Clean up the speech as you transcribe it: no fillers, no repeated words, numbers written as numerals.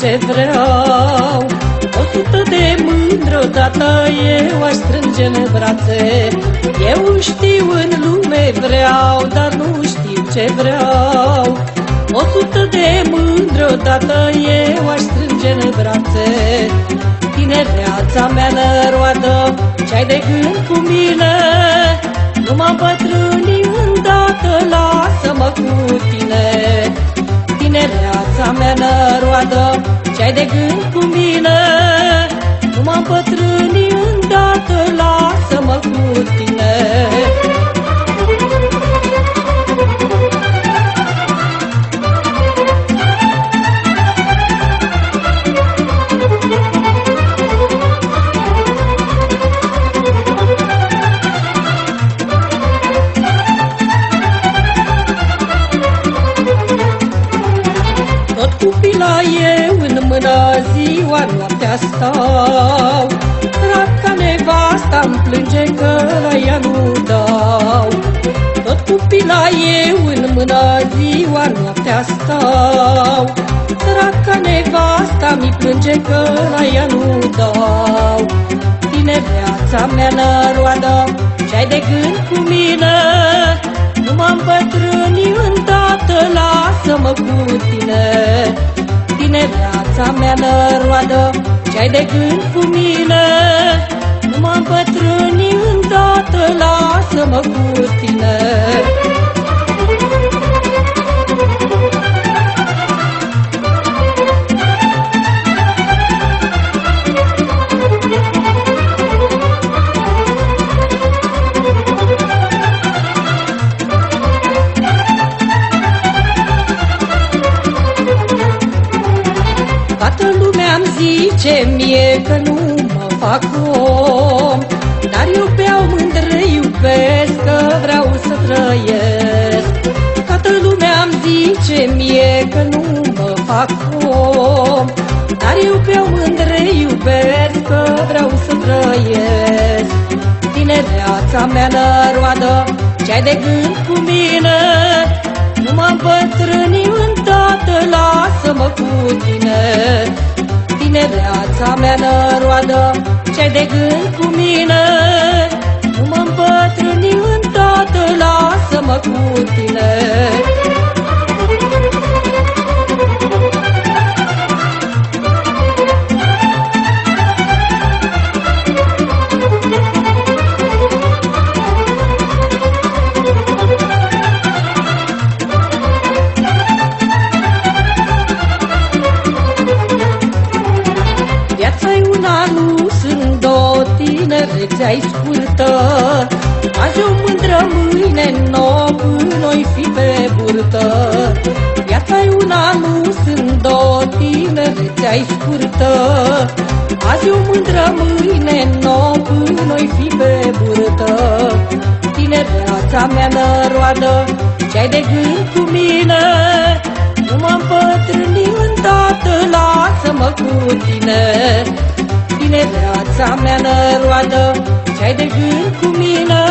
ce vreau. 100 de mândri odată eu aș strânge în brațe. Eu știu în lume vreau, dar nu știu ce vreau. 100 de mândri odată eu aș strânge în brațe. Tinereața mea năroadă, ce-ai de gând cu mine? Nu m-am bătrânit îndată, lasă-mă cu tine. Tinereața mea năroadă, ce-ai de gând cu mine? Nu m-am bătrânit îndată, lasă-mă cu tine. Copila eu în mână ziua noaptea stau. Săraca nevasta-mi plânge că la ea nu dau. Tot copila eu în mână ziua noaptea stau. Săraca nevasta-mi plânge că la ea nu dau. Tinereața mea năroadă, ce-ai de gând cu mine? Nu m-am bătrânit îndată, lasă-mă cu tine. Tinereața mea năroadă, ce-ai de gând cu mine? Nu m-am bătrânit îndată, lasă-mă cu tine. Toată lumea-mi zice mie că nu mă fac om, dar eu beau mândră iubesc, că vreau să trăiesc. Toată lumea-mi zice mie că nu mă fac om, dar eu beau mândră iubesc, că vreau să trăiesc. Tinereața mea năroadă, ce-ai de gând cu mine? Nu m-am bătrânit îndată, lasă-mă cu tine. Tinereața mea năroadă, ce-ai de gând cu mine? Nu m-am bătrânit îndată, lasă-mă cu tine. Viața-i una, nu sunt două, tinerețea-i scurtă. Azi o mândră, mâine nouă, până-i fi pe burtă. Viața-i una, nu sunt două, tinerețea-i scurtă. Azi o mândră, mâine nouă, până-i fi pe burtă. Tinereața mea năroadă, ce-ai de gând cu mine? Nu m-am bătrânit îndată, lasă-mă cu tine. Tinereața mea năroadă, ce-ai de gând cu mine?